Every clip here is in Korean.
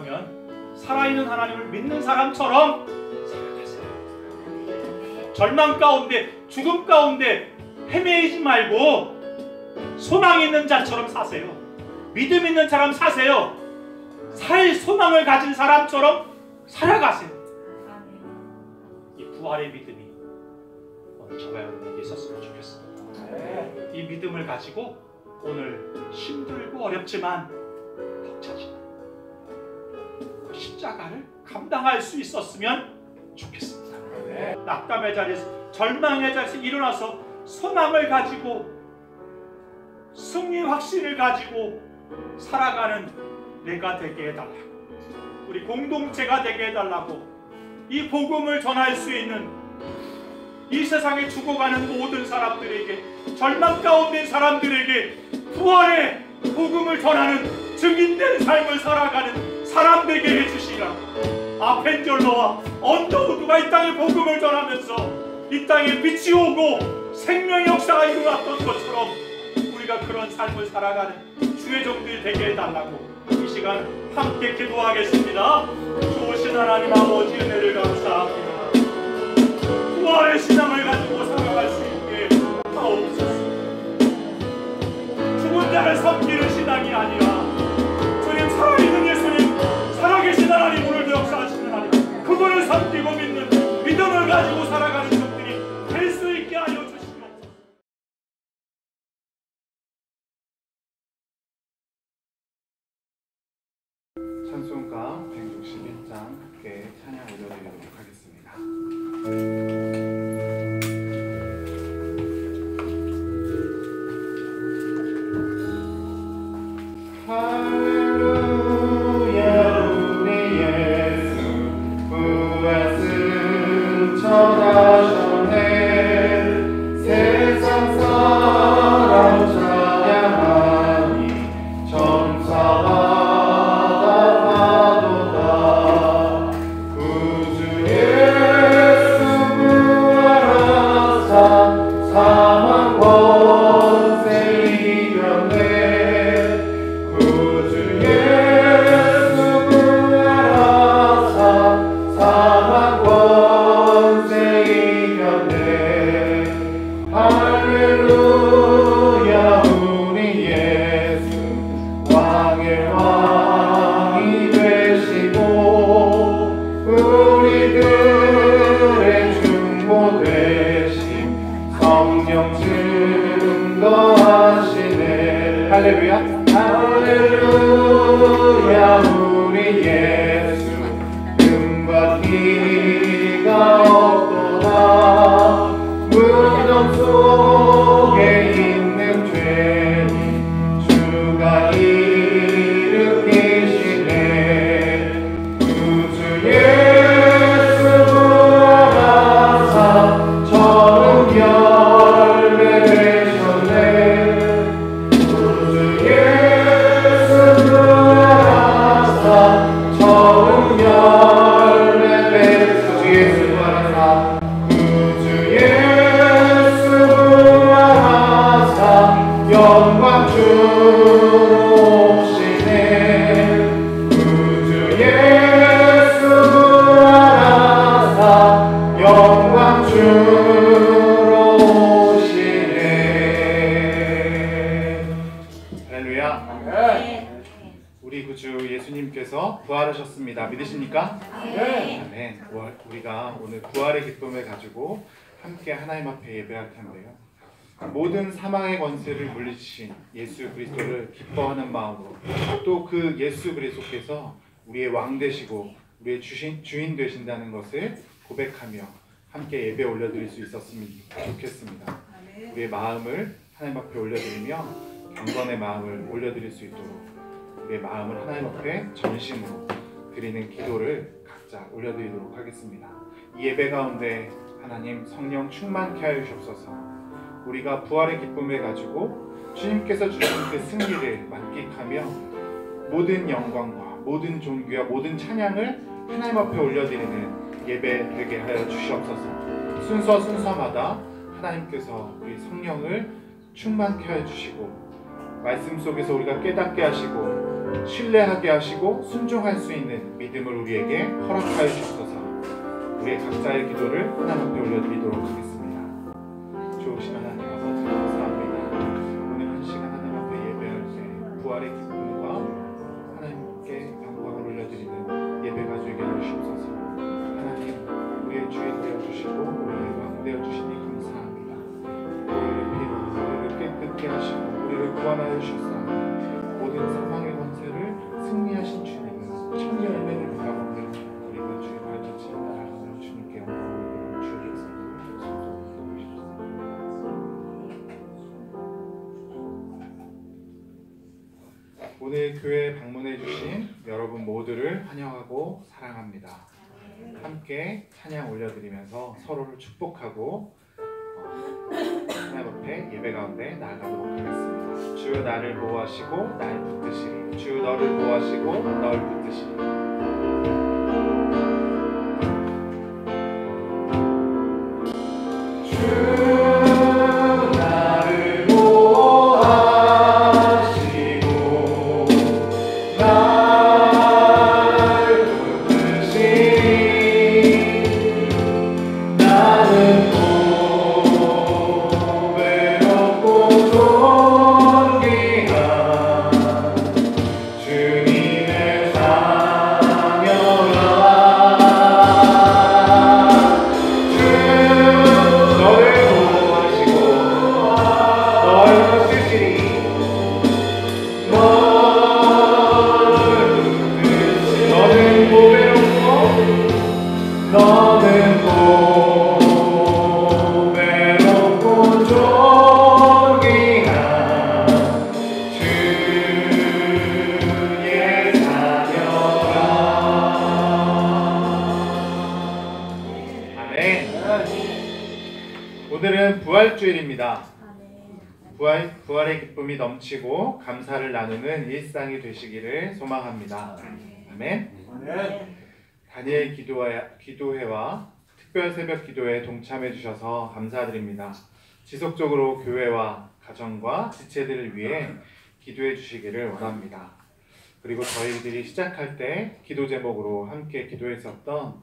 그러면 살아있는 하나님을 믿는 사람처럼 살아가세요. 절망 가운데, 죽음 가운데 헤매이지 말고 소망 있는 자처럼 사세요. 믿음 있는 사람 사세요. 살 소망을 가진 사람처럼 살아가세요. 이 부활의 믿음이 오늘 저와 여러분에게 있었으면 좋겠습니다. 이 믿음을 가지고 오늘 힘들고 어렵지만 벅차지만 십자가를 감당할 수 있었으면 좋겠습니다. 낙담의 자리에서, 절망의 자리에서 일어나서 소망을 가지고 승리 확신을 가지고 살아가는 내가 되게 해달라고, 우리 공동체가 되게 해달라고, 이 복음을 전할 수 있는 이 세상에 죽어가는 모든 사람들에게, 절망 가운데 사람들에게 부활의 복음을 전하는 증인된 삶을 살아가는 사람 되게 해주시라. 아펜젤러와 언더우드가 이 땅에 복음을 전하면서 이 땅에 빛이 오고 생명의 역사가 일어났던 것처럼 우리가 그런 삶을 살아가는 주의 종들이 되게 해달라고 이 시간 함께 기도하겠습니다. 좋으신 하나님 아버지, 은혜를 감사합니다. 부활의 신앙을 가지고 살아갈 수 있게 하옵소서. 죽은 자를 섬기는 신앙이 아니라 주님, 살아있는 예수님, 살아계신 하나님, 오늘도 역사하시는 하나님, 그분을 섬기고 믿는 믿음을 가지고 살아가는 종들이 될 수 있게 하여 주시옵소서. 찬송가 161장 함께 찬양 올려드리도록 하겠습니다. 우리 구주 예수님께서 부활하셨습니다. 믿으십니까? 아멘. 우리가 오늘 부활의 기쁨을 가지고 함께 하나님 앞에 예배할 텐데요. 모든 사망의 권세를 물리치신 예수 그리스도를 기뻐하는 마음으로, 또 그 예수 그리스도께서 우리의 왕 되시고 우리의 주인 되신다는 것을 고백하며 함께 예배 올려드릴 수 있었으면 좋겠습니다. 우리의 마음을 하나님 앞에 올려드리며 경건의 마음을 올려드릴 수 있도록 우리의 마음을 하나님 앞에 전심으로 드리는 기도를 각자 올려드리도록 하겠습니다. 이 예배 가운데 하나님 성령 충만케 하여 주옵소서. 우리가 부활의 기쁨을 가지고 주님께서 주신 그 승리를 만끽하며 모든 영광과 모든 존귀와 모든 찬양을 하나님 앞에 올려드리는 예배 되게 하여 주시옵소서. 순서마다 하나님께서 우리 성령을 충만케 하여 주시고 말씀 속에서 우리가 깨닫게 하시고 신뢰하게 하시고 순종할 수 있는 믿음을 우리에게 허락하여 주셔서 우리의 각자의 기도를 하나님 앞에 올려드리도록 하겠습니다. 좋으신 하나님 아버지 감사합니다. 오늘 한 시간 하나님 앞에 예배할 때 부활의 기쁨과 하나님께 영광을 올려드리는 예배가 되게 하시옵소서. 하나님 우리의 주인 되어주시고 우리의 왕 되어주시니 감사합니다. 우리의 피로 우리를 깨끗게 하시고 우리를 구원하여 주셨사오니 모든 사망의 권세를 승리하신 주님은 천년 은혜를 베가오니 우리가 주의 발자취에 따라가며 주님께 영광을 주의 오늘 교회에 방문해 주신 여러분 모두를 환영하고 사랑합니다. 함께 찬양 올려드리면서 서로를 축복하고 하나님 앞에 예배 가운데 나아가도록 하겠습니다. 주 나를 보호하시고 날 붙드시리. 주 너를 보호하시고 널 붙드시리. 오늘은 부활주일입니다. 부활의 기쁨이 넘치고 감사를 나누는 일상이 되시기를 소망합니다. 아멘. 다니엘 기도회와 특별 새벽 기도에 동참해 주셔서 감사드립니다. 지속적으로 교회와 가정과 지체들을 위해 기도해 주시기를 원합니다. 그리고 저희들이 시작할 때 기도 제목으로 함께 기도했었던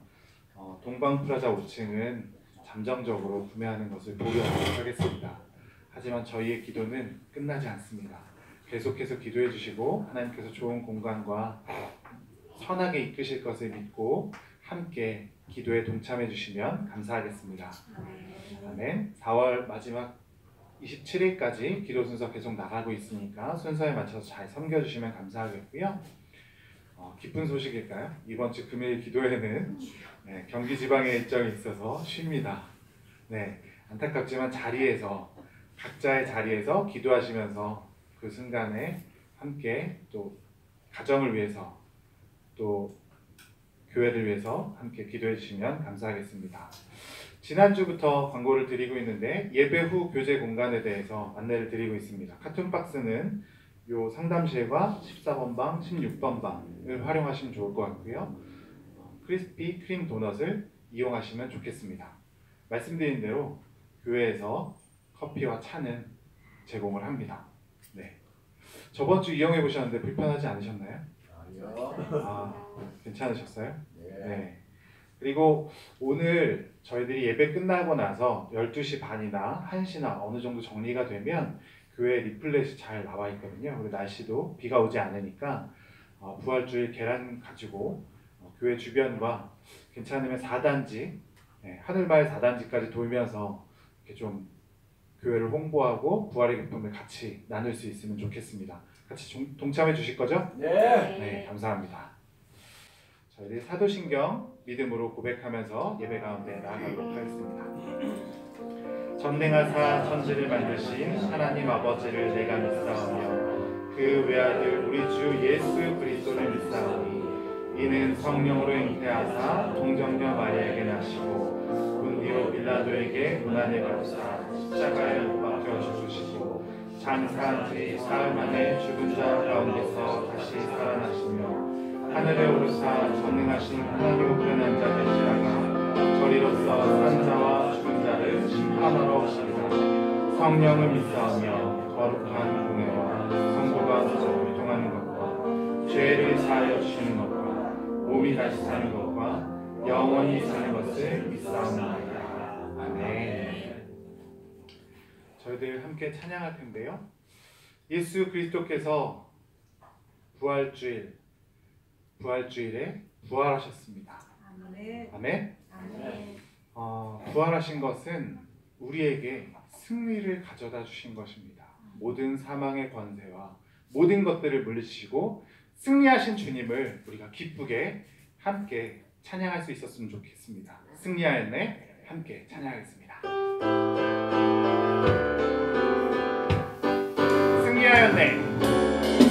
동방프라자 5층은 잠정적으로 구매하는 것을 보류하도록 하겠습니다. 하지만 저희의 기도는 끝나지 않습니다. 계속해서 기도해 주시고 하나님께서 좋은 공간과 선하게 이끄실 것을 믿고 함께 기도에 동참해 주시면 감사하겠습니다. 아멘. 4월 마지막 27일까지 기도 순서 계속 나가고 있으니까 순서에 맞춰서 잘 섬겨주시면 감사하겠고요. 기쁜 소식일까요? 이번 주 금요일 기도회는 경기 지방에 일정이 있어서 쉽니다. 안타깝지만 각자의 자리에서 기도하시면서 그 순간에 함께 또 가정을 위해서 또 교회를 위해서 함께 기도해 주시면 감사하겠습니다. 지난주부터 광고를 드리고 있는데 예배 후 교제 공간에 대해서 안내를 드리고 있습니다. 카툰박스는 요 상담실과 14번 방, 16번 방을 활용하시면 좋을 것 같고요. 크리스피 크림 도넛을 이용하시면 좋겠습니다. 말씀드린 대로 교회에서 커피와 차는 제공을 합니다. 저번 주 이용해 보셨는데 불편하지 않으셨나요? 아니요. 괜찮으셨어요? 네. 그리고 오늘 저희들이 예배 끝나고 나서 12시 반이나 1시나 어느 정도 정리가 되면 교회 리플렛이 잘 나와 있거든요. 그리고 날씨도 비가 오지 않으니까 부활주일 계란 가지고 교회 주변과 괜찮으면 4단지, 하늘마을 4단지까지 돌면서 이렇게 좀 교회를 홍보하고 부활의 기쁨을 같이 나눌 수 있으면 좋겠습니다. 같이 동참해 주실 거죠? 네, 감사합니다. 저희들 사도신경 믿음으로 고백하면서 예배 가운데 나아가도록 하겠습니다. 전능하사 천지를 만드신 하나님 아버지를 내가 믿사오며 그 외아들 우리 주 예수 그리스도를 믿사오니 이는 성령으로 잉태하사 동정녀 마리아에게 나시고 본디오 빌라도에게 고난을 받으사 십자가에 못 박혀 죽으시고 장사한 뒤 사흘 만에 죽은 자 가운데서 다시 살아나시며 하늘에 오르사 전능하신 하나님 우편 앉아 계시다가 저리로서 산 자와 죽은 자를 심판하러 오시리라. 성령을 믿사오며 거룩한 공회와 성도가 서로 교통하는 것과 죄를 사하여 주시는 것과 몸이 다시 사는 것과 영원히 사는 것을 믿사옵나이다. 아멘. 저희들 함께 찬양할 텐데요. 예수 그리스도께서 부활주일에 부활하셨습니다. 아멘. 부활하신 것은 우리에게 승리를 가져다 주신 것입니다. 모든 사망의 권세와 모든 것들을 물리치시고 승리하신 주님을 우리가 기쁘게 함께 찬양할 수 있었으면 좋겠습니다. 승리하였네. 함께 찬양하겠습니다. 승리하였네.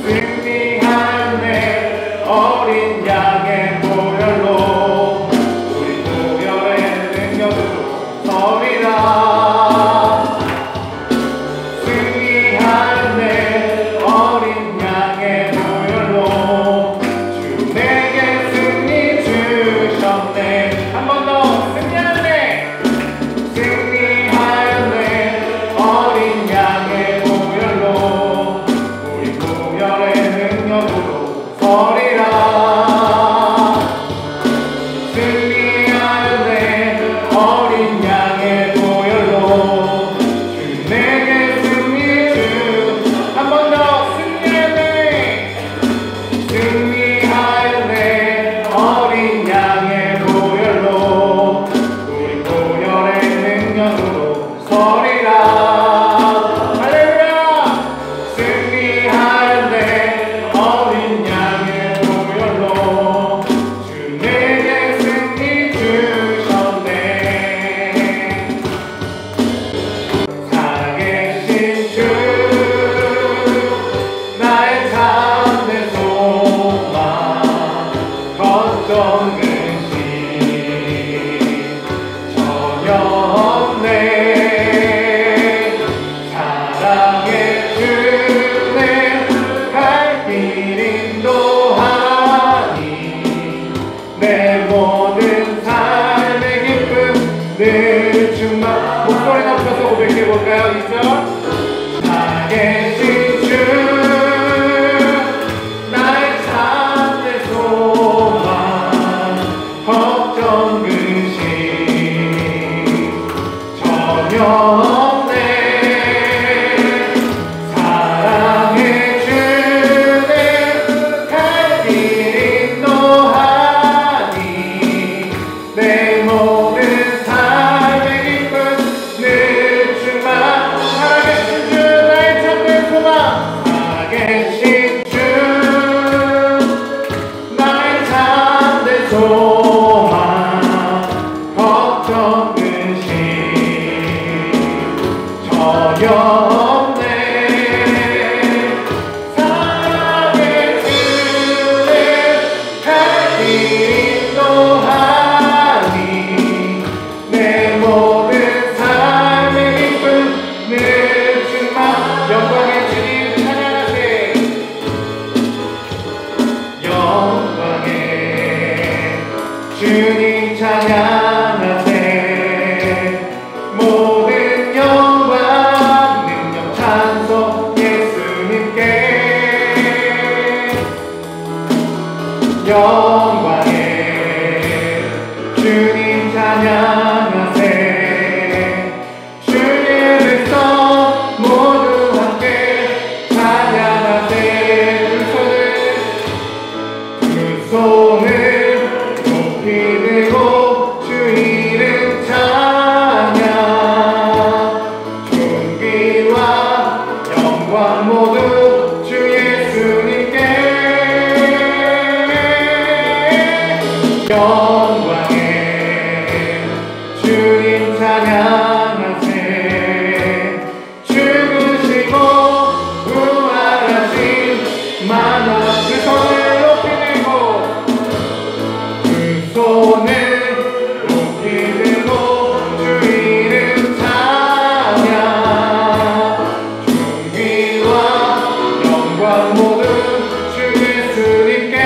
승리하였네. 어린 양의 보혈로 우리 보혈의 능력으로 서리라. 승리하였네. 어린 양의 보혈로 주 내게 승리 주셨네. 한 번 더. 승리하였네. 승리하였네. 어린 양의 보혈로 우리 보혈의 능력으로 서리라. 승리하였네. 어린 양의 보혈로 주 내게 승리 주. 한 번 더. 승리하였네. 승리하였네. 어린 양의 보혈로 우리 보혈의 능력으로 서리라. 할렐루야. 승리하였네. 어린 양의 보혈로 주 내게 승리 주셨네. 살아계신 주 나의 참된 소망 걱정 근심 전혀 없네. 사랑의 주내 갈 길 인도하니 내 모든 삶의 기쁨 늘 충만. 목소리 높여서 고백해볼까요? 2절. 살아계신 주 나의 참된 소망 걱정 근심 전혀 없네. 사랑의 주내 갈 길 인도하니 내 모든 삶의 기쁨 늘 충만. 살아계신 주 나의 참된 소망. 살아계신 주 나의 참된 소망 걱정 근심 전혀 없네. 사랑의 주내 갈 길 인도하니 내 모든 삶의 기쁨 늘 충만. 영광의 주님 찬양하세. 영광의 주님 찬양하세. 모든 영광 능력 찬송 예수님께. 영광의 주님 찬양하세. 주님을 써 모두 함께 찬양하세. 두 손을 높이 들고 주 이름 찬양. 존귀와 영광 모두 주 예수님께. 영광의 주님 찬양하세. 죽으시고 부활하신 만화 그 손을 높이 들고 그 손을 높이 들고 주 이름 찬양. 존귀와 영광 모두 주 예수님께.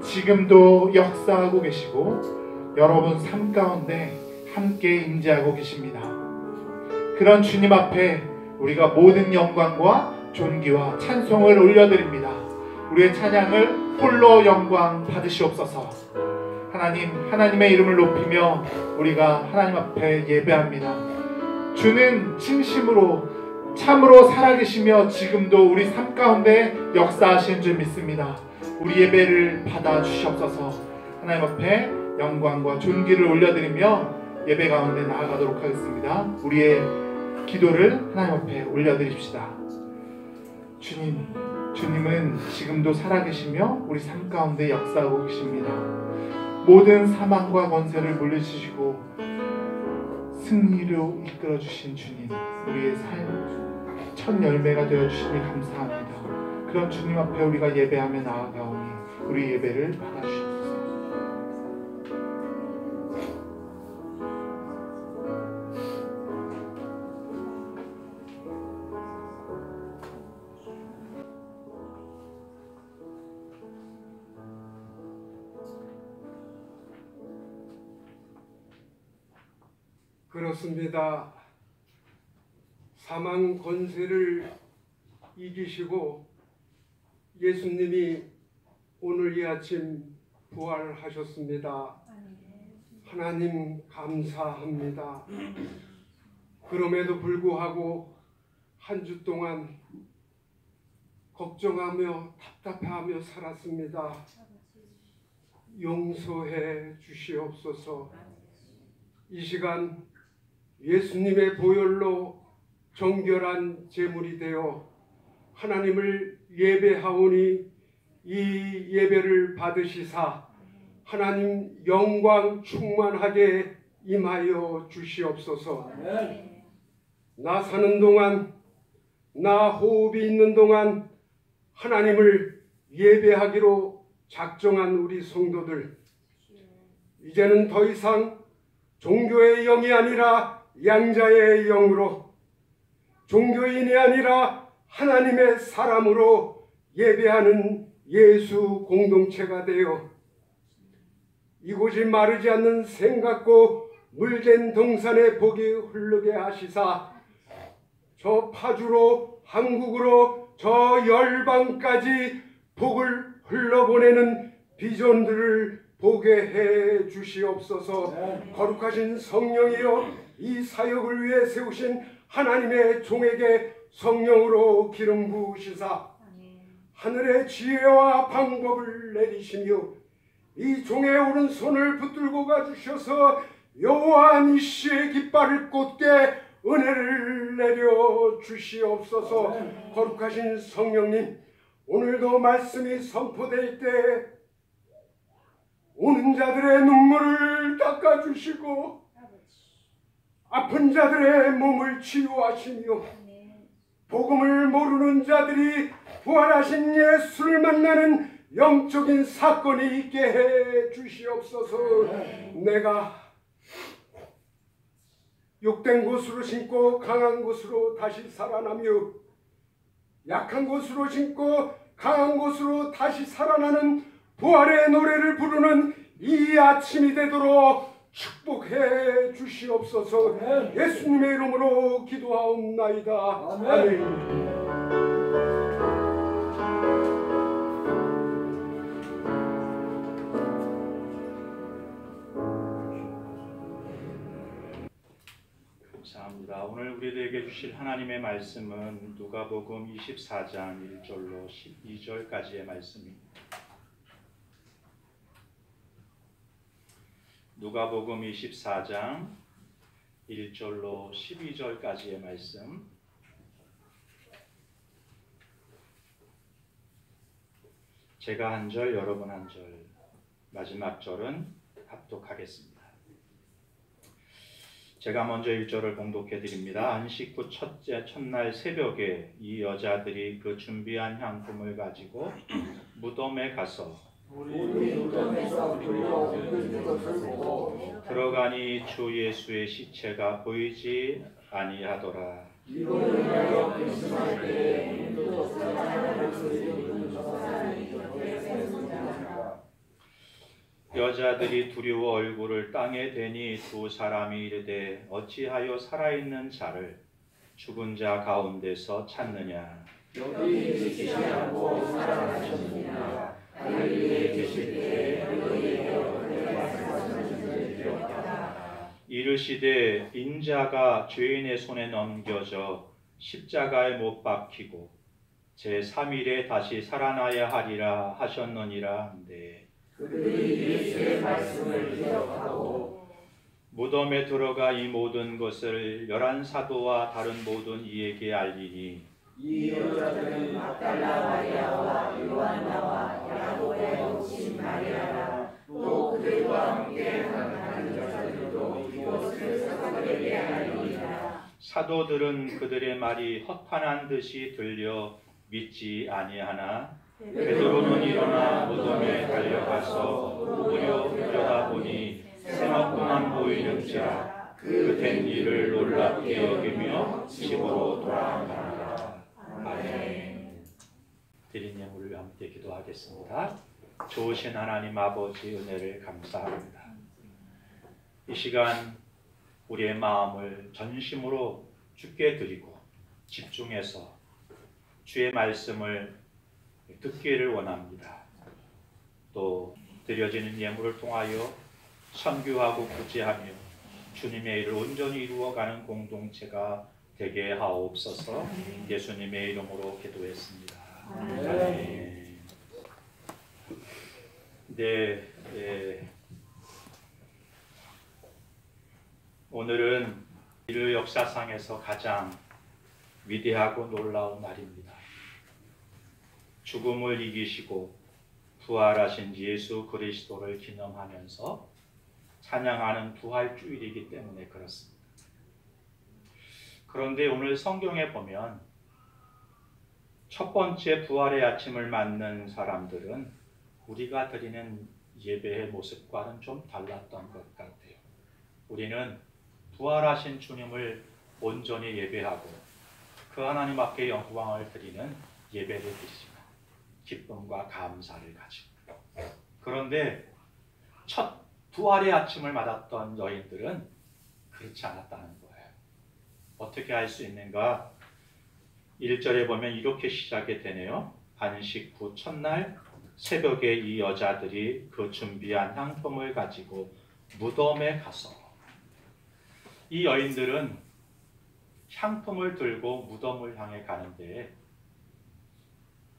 지금도 역사하고 계시고 여러분 삶 가운데 함께 임재하고 계십니다. 그런 주님 앞에 우리가 모든 영광과 존귀와 찬송을 올려드립니다. 우리의 찬양을 홀로 영광 받으시옵소서. 하나님의 이름을 높이며 우리가 하나님 앞에 예배합니다. 주는 진심으로 참으로 살아계시며 지금도 우리 삶 가운데 역사하시는 줄 믿습니다. 우리 예배를 받아 주시옵소서. 하나님 앞에 영광과 존귀를 올려드리며 예배 가운데 나아가도록 하겠습니다. 우리의 기도를 하나님 앞에 올려드립시다. 주님은 지금도 살아계시며 우리 삶 가운데 역사하고 계십니다. 모든 사망과 권세를 물리치시고 승리로 이끌어주신 주님, 우리의 삶 첫 열매가 되어주시니 감사합니다. 그런 주님 앞에 우리가 예배하며 나아가오니 우리 예배를 받아주시옵소서. 그렇습니다. 사망 권세를 이기시고 예수님이 오늘 이 아침 부활하셨습니다. 하나님 감사합니다. 그럼에도 불구하고 한 주 동안 걱정하며 답답해하며 살았습니다. 용서해 주시옵소서. 이 시간 예수님의 보혈로 정결한 제물이 되어 하나님을 예배하오니 이 예배를 받으시사 하나님 영광 충만하게 임하여 주시옵소서. 나 사는 동안, 나 호흡이 있는 동안 하나님을 예배하기로 작정한 우리 성도들, 이제는 더 이상 종교의 영이 아니라 양자의 영으로, 종교인이 아니라 하나님의 사람으로 예배하는 예수 공동체가 되어 이곳이 마르지 않는 생각고 물된 동산의 복이 흐르게 하시사 저 파주로 한국으로 저 열방까지 복을 흘러보내는 비전들을 보게 해 주시옵소서. 거룩하신 성령이여, 이 사역을 위해 세우신 하나님의 종에게 성령으로 기름 부으시사 하늘의 지혜와 방법을 내리시며 이 종의 오른손을 붙들고 가주셔서 여호와 니시의 깃발을 꽂게 은혜를 내려 주시옵소서. 거룩하신 성령님, 오늘도 말씀이 선포될 때 우는 자들의 눈물을 닦아주시고 아픈 자들의 몸을 치유하시며 복음을 모르는 자들이 부활하신 예수를 만나는 영적인 사건이 있게 해 주시옵소서. 내가 욕된 곳으로 신고 강한 곳으로 다시 살아나며 약한 곳으로 신고 강한 곳으로 다시 살아나는 부활의 노래를 부르는 이 아침이 되도록 축복해 주시옵소서. 예수님의 이름으로 기도하옵나이다. 아멘. 감사합니다. 오늘 우리들에게 주실 하나님의 말씀은 누가복음 24장 1절로 12절까지의 말씀입니다. 누가복음 24장 1절로 12절까지의 말씀. 제가 한 절, 여러분 한 절, 마지막 절은 합독하겠습니다. 제가 먼저 1절을 봉독해 드립니다. 안식 후 첫날 새벽에 이 여자들이 그 준비한 향품을 가지고 무덤에 가서 들어가니 주 예수의 시체가 보이지 아니하더라. 여자들이 두려워 얼굴을 땅에 대니 두 사람이 이르되 어찌하여 살아있는 자를 죽은 자 가운데서 찾느냐. 여기 계시지 않고 살아나셨느니라. 갈릴리에 계실 때 너희에게 어떻게 말씀하셨는지 기억하라. 이르시되 인자가 죄인의 손에 넘겨져 십자가에 못 박히고 제3일에 다시 살아나야 하리라 하셨느니라. 네. 그들이 예수의 말씀을 기억하고 무덤에 들어가 이 모든 것을 11사도와 다른 모든 이에게 알리니 이 여자들은 막달라 마리아와 요한나와 야고보의 목신 마리아라. 또 그들과 함께 다른 여자들도 이것을 사도들에게 알리니라. 사도들은 그들의 말이 허탄한 듯이 들려 믿지 아니하나 베드로는 일어나 무덤에 달려가서 우려 보니 새만큼만 보이는지라 그 된 일을 놀랍게 여기며 집으로 돌아가니라. 아멘. 드린 예물을 함께 기도하겠습니다. 좋으신 하나님 아버지 은혜를 감사합니다. 이 시간 우리의 마음을 전심으로 주께 드리고 집중해서 주의 말씀을 듣기를 원합니다. 또 드려지는 예물을 통하여 선교하고 구제하며 주님의 일을 온전히 이루어가는 공동체가 되게 하옵소서. 예수님의 이름으로 기도했습니다. 아멘. 네, 오늘은 인류 역사상에서 가장 위대하고 놀라운 날입니다. 죽음을 이기시고 부활하신 예수 그리스도를 기념하면서 찬양하는 부활주일이기 때문에 그렇습니다. 그런데 오늘 성경에 보면 첫 번째 부활의 아침을 맞는 사람들은 우리가 드리는 예배의 모습과는 좀 달랐던 것 같아요. 우리는 부활하신 주님을 온전히 예배하고 그 하나님 앞에 영광을 드리는 예배를 드리지만 기쁨과 감사를 가지고, 그런데 첫 부활의 아침을 맞았던 여인들은 그렇지 않았다는 거예요. 어떻게 알 수 있는가? 1절에 보면 이렇게 시작이 되네요. 안식 후 첫날 새벽에 이 여자들이 그 준비한 향품을 가지고 무덤에 가서, 이 여인들은 향품을 들고 무덤을 향해 가는데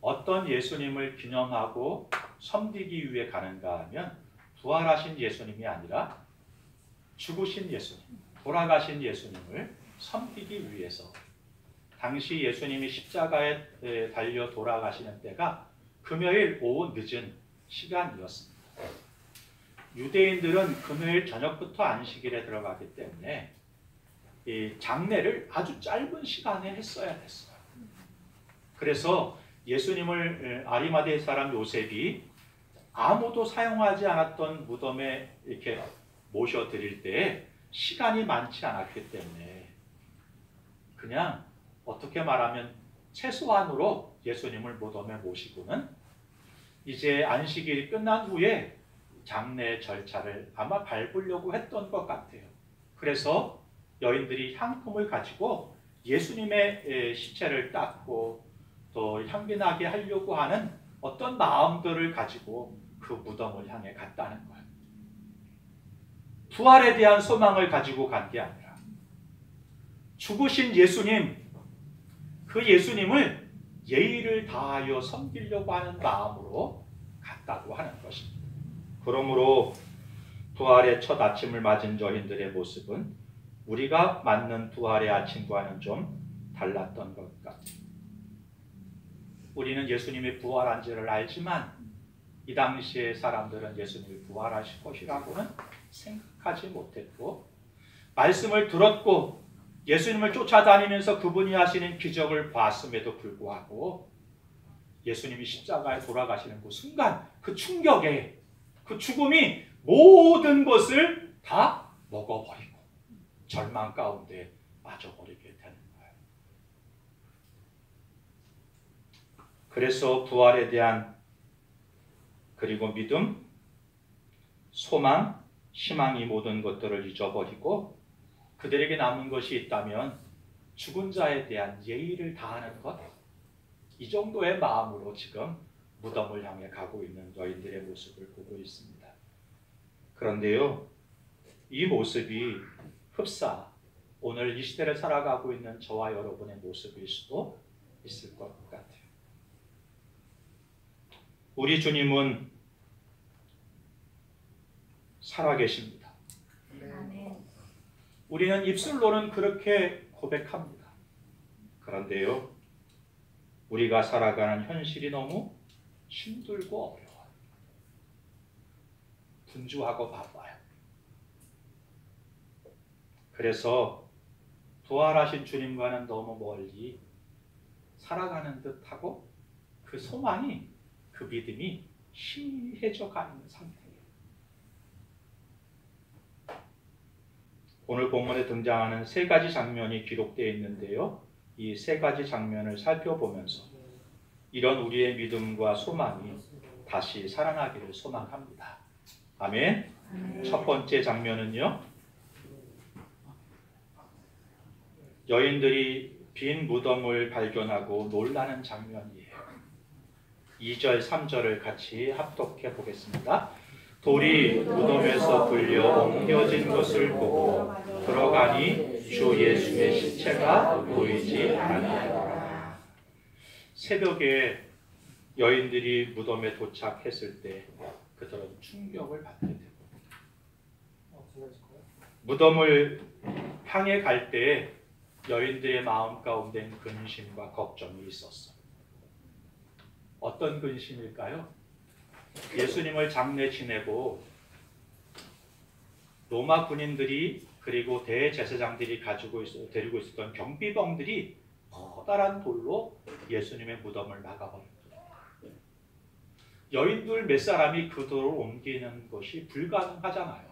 어떤 예수님을 기념하고 섬기기 위해 가는가 하면 부활하신 예수님이 아니라 죽으신 예수님, 돌아가신 예수님을 섬기기 위해서. 당시 예수님이 십자가에 달려 돌아가시는 때가 금요일 오후 늦은 시간이었습니다. 유대인들은 금요일 저녁부터 안식일에 들어가기 때문에 이 장례를 아주 짧은 시간에 했어야 했어요. 그래서 예수님을 아리마대 사람 요셉이 아무도 사용하지 않았던 무덤에 이렇게 모셔드릴 때 시간이 많지 않았기 때문에 그냥 어떻게 말하면 최소한으로 예수님을 무덤에 모시고는 이제 안식일이 끝난 후에 장례 절차를 아마 밟으려고 했던 것 같아요. 그래서 여인들이 향품을 가지고 예수님의 시체를 닦고 또 향기나게 하려고 하는 어떤 마음들을 가지고 그 무덤을 향해 갔다는 거예요. 부활에 대한 소망을 가지고 간 게 아니라 죽으신 예수님, 그 예수님을 예의를 다하여 섬기려고 하는 마음으로 갔다고 하는 것입니다. 그러므로 부활의 첫 아침을 맞은 여인들의 모습은 우리가 맞는 부활의 아침과는 좀 달랐던 것 같아요. 우리는 예수님이 부활한지를 알지만 이 당시의 사람들은 예수님이 부활하실 것이라고는 생각하지 못했고, 말씀을 들었고 예수님을 쫓아다니면서 그분이 하시는 기적을 봤음에도 불구하고 예수님이 십자가에 돌아가시는 그 순간, 그 충격에 그 죽음이 모든 것을 다 먹어버리고 절망 가운데 빠져버리게 되는 거예요. 그래서 부활에 대한 그리고 믿음, 소망, 희망이 모든 것들을 잊어버리고 그들에게 남은 것이 있다면 죽은 자에 대한 예의를 다하는 것, 이 정도의 마음으로 지금 무덤을 향해 가고 있는 여인들의 모습을 보고 있습니다. 그런데요, 이 모습이 흡사 오늘 이 시대를 살아가고 있는 저와 여러분의 모습일 수도 있을 것 같아요. 우리 주님은 살아계십니다. 우리는 입술로는 그렇게 고백합니다. 그런데요, 우리가 살아가는 현실이 너무 힘들고 어려워요. 분주하고 바빠요. 그래서 부활하신 주님과는 너무 멀리 살아가는 듯하고 그 소망이, 그 믿음이 희미해져 가는 상태예요. 오늘 본문에 등장하는 세 가지 장면이 기록되어 있는데요. 이 세 가지 장면을 살펴보면서 이런 우리의 믿음과 소망이 다시 살아나기를 소망합니다. 아멘. 첫 번째 장면은요, 여인들이 빈 무덤을 발견하고 놀라는 장면이에요. 2절, 3절을 같이 합독해 보겠습니다. 돌이 무덤에서 불려 옮겨진 것을 보고 들어가니 주 예수의 시체가 보이지 아니하더라. 새벽에 여인들이 무덤에 도착했을 때 그들은 충격을 받게 됩니다. 무덤을 향해 갈 때 여인들의 마음 가운데 근심과 걱정이 있었어요. 어떤 근심일까요? 예수님을 장례 지내고 로마 군인들이 그리고 대제사장들이 데리고 있었던 경비병들이 커다란 돌로 예수님의 무덤을 막아버렸거든요. 여인들 몇 사람이 그 돌을 옮기는 것이 불가능하잖아요.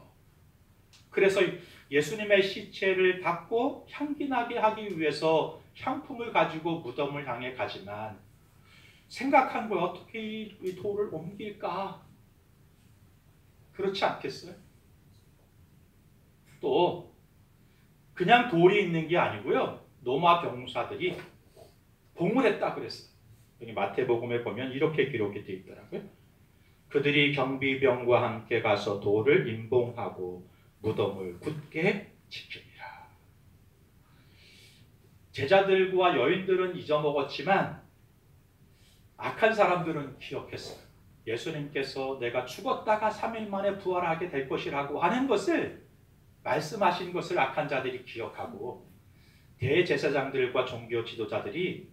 그래서 예수님의 시체를 닦고 향기나게 하기 위해서 향품을 가지고 무덤을 향해 가지만 생각한 거예요. 어떻게 이 돌을 옮길까? 그렇지 않겠어요? 또 그냥 돌이 있는 게 아니고요. 로마 병사들이 봉을 했다 그랬어요. 여기 마태복음에 보면 이렇게 기록이 되어 있더라고요. 그들이 경비병과 함께 가서 돌을 임봉하고 무덤을 굳게 지키니라. 제자들과 여인들은 잊어먹었지만 악한 사람들은 기억했어요. 예수님께서 내가 죽었다가 3일 만에 부활하게 될 것이라고 하는 것을 말씀하신 것을 악한 자들이 기억하고 대제사장들과 종교 지도자들이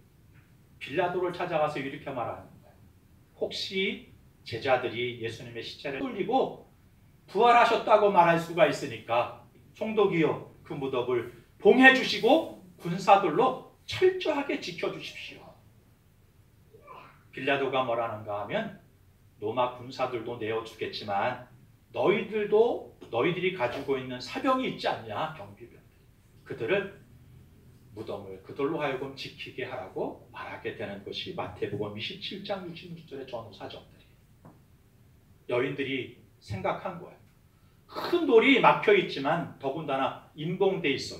빌라도를 찾아가서 이렇게 말하는 거예요. 혹시 제자들이 예수님의 시체를 돌리고 부활하셨다고 말할 수가 있으니까 총독이여 그 무덤을 봉해 주시고 군사들로 철저하게 지켜주십시오. 빌라도가 뭐라는가 하면 로마 군사들도 내어주겠지만 너희들이 가지고 있는 사병이 있지 않냐, 경비병들. 그들을 무덤을 그들로 하여금 지키게 하라고 말하게 되는 것이 마태복음 27장 66절의 전후 사정들이에요. 여인들이 생각한 거예요. 큰 돌이 막혀 있지만 더군다나 임봉돼 있어.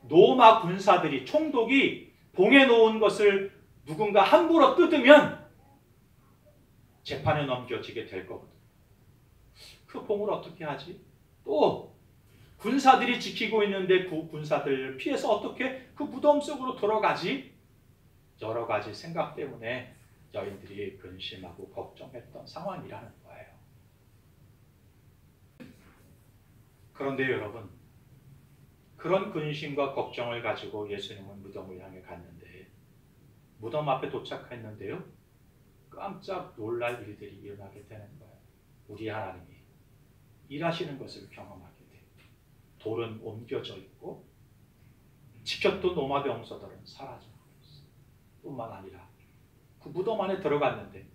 로마 군사들이 총독이 봉해 놓은 것을 누군가 함부로 뜯으면 재판에 넘겨지게 될 거거든. 그 봉을 어떻게 하지? 또 군사들이 지키고 있는데 그 군사들을 피해서 어떻게 그 무덤 속으로 들어가지? 여러 가지 생각 때문에 여인들이 근심하고 걱정했던 상황이라는 거예요. 그런데 여러분, 그런 근심과 걱정을 가지고 예수님은 무덤을 향해 갔는데 무덤 앞에 도착했는데요. 깜짝 놀랄 일들이 일어나게 되는 거예요. 우리 하나님이 일하시는 것을 경험하게 돼요. 돌은 옮겨져 있고 지켰던 로마 병사들은 사라져 버렸어요. 뿐만 아니라 그 무덤 안에 들어갔는데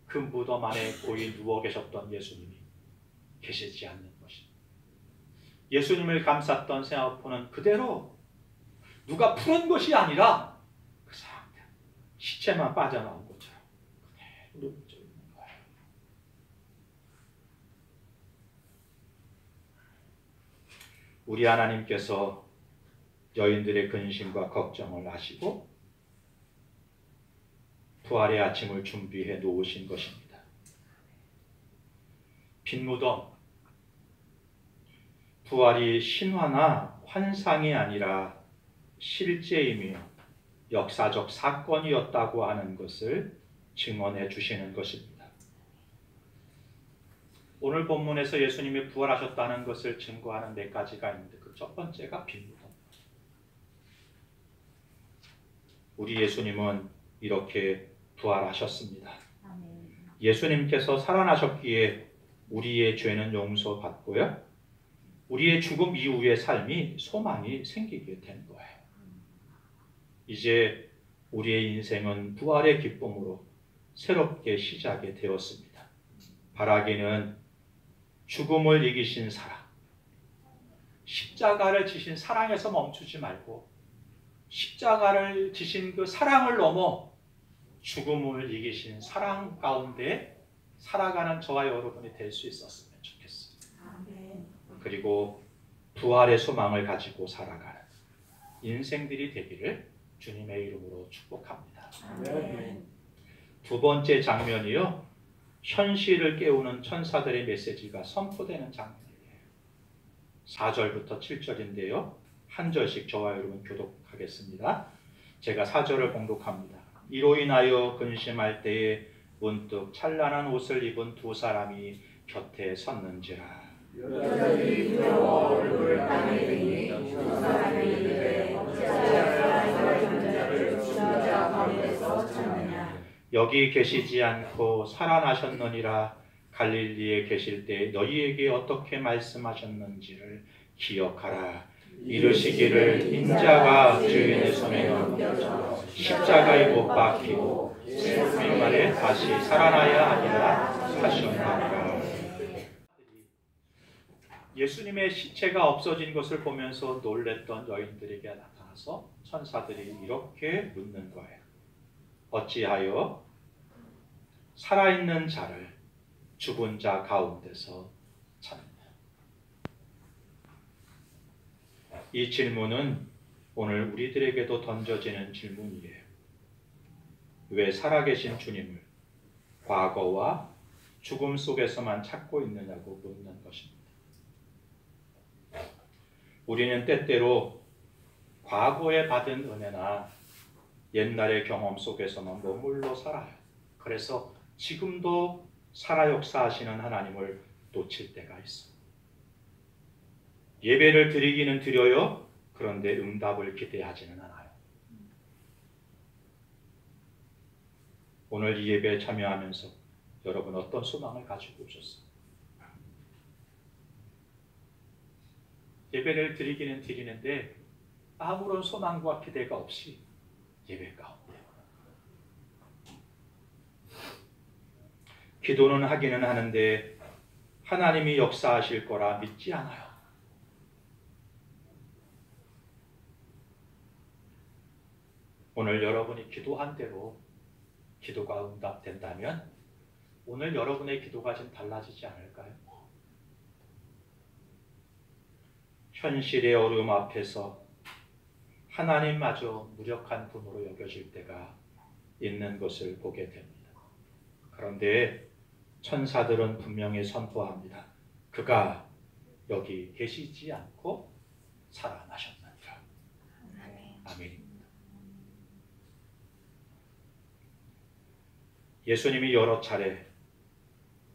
그 무덤 안에 고이 누워 계셨던 예수님이 계시지 않는 것입니다. 예수님을 감쌌던 세마포는 그대로 누가 풀은 것이 아니라 그 상태, 시체만 빠져나온 것처럼 그대로 눕져 있는 거예요. 우리 하나님께서 여인들의 근심과 걱정을 아시고 부활의 아침을 준비해 놓으신 것입니다. 빈 무덤, 부활이 신화나 환상이 아니라 실제이며 역사적 사건이었다고 하는 것을 증언해 주시는 것입니다. 오늘 본문에서 예수님이 부활하셨다는 것을 증거하는 4가지가 있는데 그 첫 번째가 빈 무덤. 우리 예수님은 이렇게 부활하셨습니다. 예수님께서 살아나셨기에 우리의 죄는 용서받고요. 우리의 죽음 이후의 삶이 소망이 생기게 된 거예요. 이제 우리의 인생은 부활의 기쁨으로 새롭게 시작이 되었습니다. 바라기는 죽음을 이기신 사랑, 십자가를 지신 사랑에서 멈추지 말고 십자가를 지신 그 사랑을 넘어 죽음을 이기신 사랑 가운데 살아가는 저와 여러분이 될 수 있었으면 좋겠어요. 그리고 부활의 소망을 가지고 살아가는 인생들이 되기를 주님의 이름으로 축복합니다. 두 번째 장면이요, 현실을 깨우는 천사들의 메시지가 선포되는 장면이에요. 4절부터 7절인데요. 한 절씩 저와 여러분 교독하겠습니다. 제가 4절을 봉독합니다. 이로 인하여 근심할 때에 문득 찬란한 옷을 입은 2 사람이 곁에 섰는지라. 여전히 두려워 얼굴을 땅에 대니 2 사람이 이르되 어찌하여 존재를 죽은 자 가운데서 찾느냐. 여기 계시지 않고 살아나셨느니라. 갈릴리에 계실 때 너희에게 어떻게 말씀하셨는지를 기억하라. 이르시기를 인자가 주인의 손에 넘겨져 십자가에 못 박히고 3일 만에 다시 살아나야 하리라 하셨나니라. 예수님의 시체가 없어진 것을 보면서 놀랬던 여인들에게 나타나서 천사들이 이렇게 묻는 거예요. 어찌하여 살아있는 자를 죽은 자 가운데서 찾느냐. 이 질문은 오늘 우리들에게도 던져지는 질문이에요. 왜 살아계신 주님을 과거와 죽음 속에서만 찾고 있느냐고 묻는 것입니다. 우리는 때때로 과거에 받은 은혜나 옛날의 경험 속에서만 머물러 살아요. 그래서 지금도 살아 역사하시는 하나님을 놓칠 때가 있어요. 예배를 드리기는 드려요. 그런데 응답을 기대하지는 않아요. 오늘 이 예배에 참여하면서 여러분 어떤 소망을 가지고 오셨어요? 예배를 드리기는 드리는데 아무런 소망과 기대가 없이 예배 가운데 기도는 하기는 하는데 하나님이 역사하실 거라 믿지 않아요. 오늘 여러분이 기도한 대로 기도가 응답된다면 오늘 여러분의 기도가 좀 달라지지 않을까요? 현실의 어려움 앞에서 하나님마저 무력한 분으로 여겨질 때가 있는 것을 보게 됩니다. 그런데 천사들은 분명히 선포합니다. 그가 여기 계시지 않고 살아나셨느니라. 아멘입니다. 예수님이 여러 차례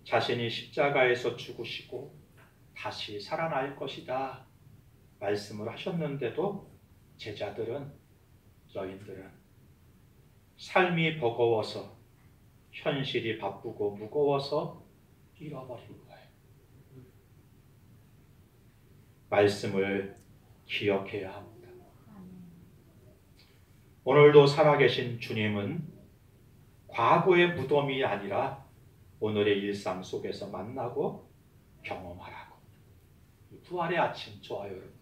자신이 십자가에서 죽으시고 다시 살아날 것이다 말씀을 하셨는데도 제자들은, 여인들은 삶이 버거워서, 현실이 바쁘고 무거워서 잃어버린 거예요. 말씀을 기억해야 합니다. 오늘도 살아계신 주님은 과거의 무덤이 아니라 오늘의 일상 속에서 만나고 경험하라고 부활의 아침 저와 여러분을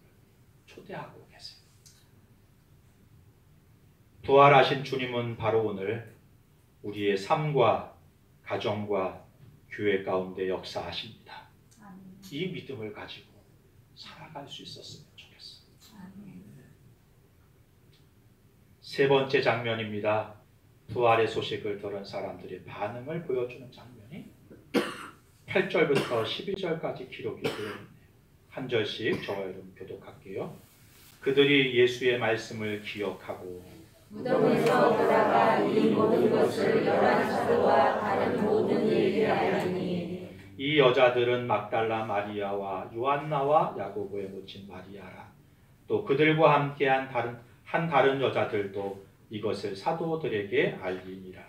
초대하고 계세요. 부활하신 주님은 바로 오늘 우리의 삶과 가정과 교회 가운데 역사하십니다. 이 믿음을 가지고 살아갈 수 있었으면 좋겠어. 세 번째 장면입니다. 부활의 소식을 들은 사람들의 반응을 보여주는 장면이 8절부터 12절까지 기록이 되어 있네요. 한 절씩 저와 여러분 교독할게요. 그들이 예수의 말씀을 기억하고 무덤에서 돌아가 이 모든 것을 11 사도와 다른 모든 이에게 알리니 이 여자들은 막달라 마리아와 요한나와 야고보의 모친 마리아라. 또 그들과 함께한 다른 여자들도 이것을 사도들에게 알리니라.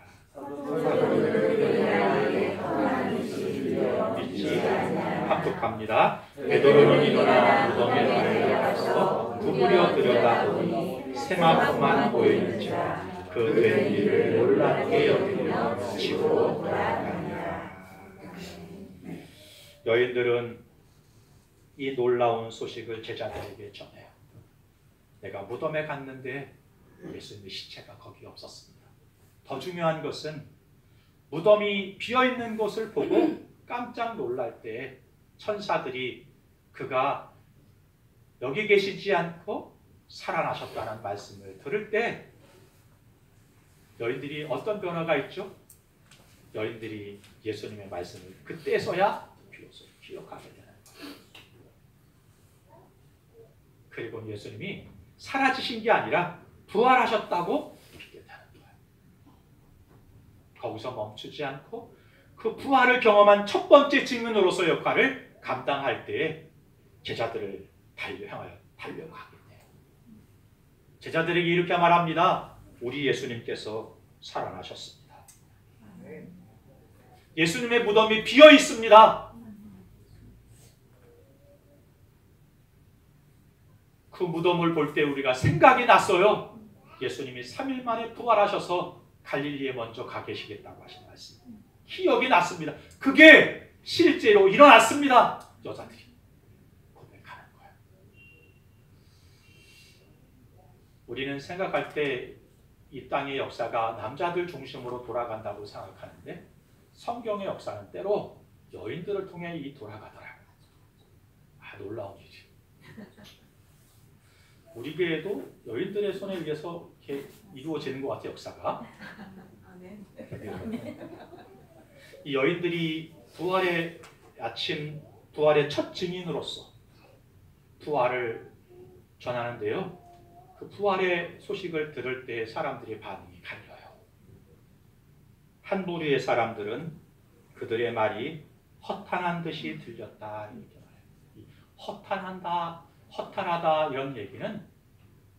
믿지 합독합니다. 베드로는 일어나 무덤에 들어가서 구부려 들여다보니 세마포만 보이는지라 그 된 일을 놀랍게 여기며 집으로 돌아가니라. 여인들은 이 놀라운 소식을 제자들에게 전해요. 내가 무덤에 갔는데 예수님의 시체가 거기 없었습니다. 더 중요한 것은 무덤이 비어있는 곳을 보고 깜짝 놀랄 때 천사들이 그가 여기 계시지 않고 살아나셨다는 말씀을 들을 때 여인들이 어떤 변화가 있죠? 여인들이 예수님의 말씀을 그때서야 비로소 기억하게 되는 거예요. 그리고 예수님이 사라지신 게 아니라 부활하셨다고 믿게 되는 거예요. 거기서 멈추지 않고 그 부활을 경험한 첫 번째 증인으로서 역할을 감당할 때에 제자들을 향하여 달려가게 돼요. 제자들에게 이렇게 말합니다. 우리 예수님께서 살아나셨습니다. 예수님의 무덤이 비어 있습니다. 그 무덤을 볼 때 우리가 생각이 났어요. 예수님이 3일 만에 부활하셔서 갈릴리에 먼저 가 계시겠다고 하신 말씀. 기억이 났습니다. 그게 실제로 일어났습니다. 여자들이 고백하는 거예요. 우리는 생각할 때 이 땅의 역사가 남자들 중심으로 돌아간다고 생각하는데 성경의 역사는 때로 여인들을 통해 돌아가더라고요. 놀라운 일이죠. 우리 교회도 여인들의 손에 의해서 이렇게 이루어지는 것 같아요, 역사가. 이 여인들이 부활의 아침, 부활의 첫 증인으로서 부활을 전하는데요. 그 부활의 소식을 들을 때 사람들의 반응이 갈려요. 한 부류의 사람들은 그들의 말이 허탄한 듯이 들렸다 이렇게 말해요. 허탄한다, 허탄하다 이런 얘기는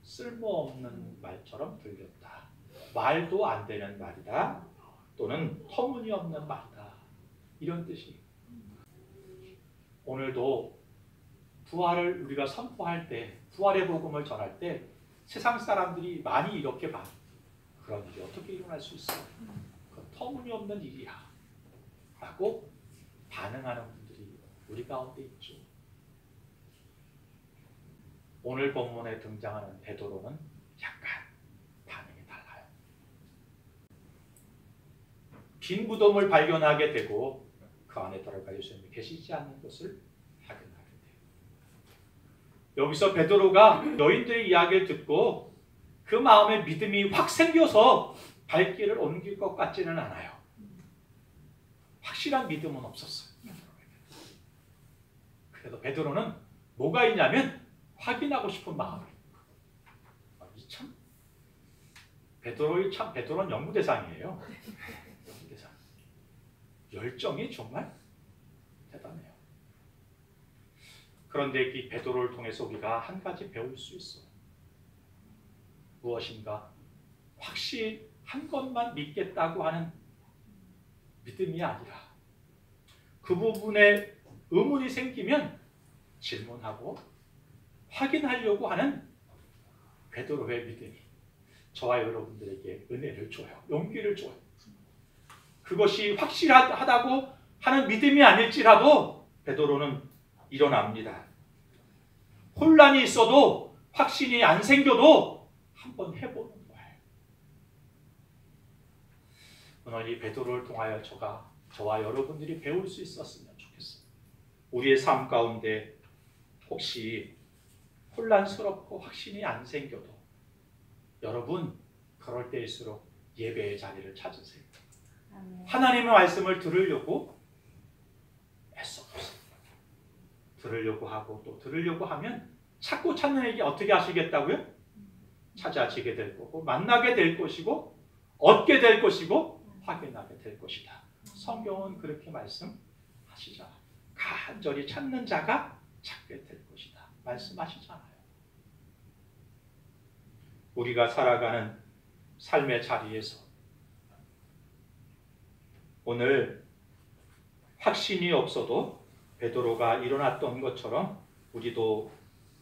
쓸모없는 말처럼 들렸다. 말도 안 되는 말이다. 또는 터무니없는 말이다. 이런 뜻이. 오늘도 부활을 우리가 선포할 때, 부활의 복음을 전할 때 세상 사람들이 많이 이렇게 봐. 그런 일이 어떻게 일어날 수 있어? 그건 터무니없는 일이야. 라고 반응하는 분들이 우리 가운데 있죠. 오늘 본문에 등장하는 베드로는 약간 반응이 달라요. 빈 무덤을 발견하게 되고 그 안에 들어가 예수님이 계시지 않는 것을 확인하게 돼요. 여기서 베드로가 여인들의 이야기를 듣고 그 마음에 믿음이 확 생겨서 발길을 옮길 것 같지는 않아요. 확실한 믿음은 없었어요. 그래도 베드로는 뭐가 있냐면 확인하고 싶은 마음을. 참 베드로는 연구대상이에요. 연구대상. 열정이 정말 대단해요. 그런데 이 베드로를 통해서 우리가 한 가지 배울 수 있어요. 무엇인가? 확실히 한 것만 믿겠다고 하는 믿음이 아니라 그 부분에 의문이 생기면 질문하고 확인하려고 하는 베드로의 믿음이 저와 여러분들에게 은혜를 줘요. 용기를 줘요. 그것이 확실하다고 하는 믿음이 아닐지라도 베드로는 일어납니다. 혼란이 있어도 확신이 안 생겨도 한번 해보는 거예요. 오늘 이 베드로를 통하여 저와 여러분들이 배울 수 있었으면 좋겠어요. 우리의 삶 가운데 혹시 혼란스럽고 확신이 안 생겨도 여러분 그럴 때일수록 예배의 자리를 찾으세요. 하나님의 말씀을 들으려고 애써보세요. 들으려고 하고 또 들으려고 하면 찾고 찾는 얘기 어떻게 하시겠다고요? 찾아지게 될 거고 만나게 될 것이고 얻게 될 것이고 확인하게 될 것이다. 성경은 그렇게 말씀하시잖아요. 간절히 찾는 자가 찾게 될 것이다. 말씀하시잖아요. 우리가 살아가는 삶의 자리에서 오늘 확신이 없어도 베드로가 일어났던 것처럼 우리도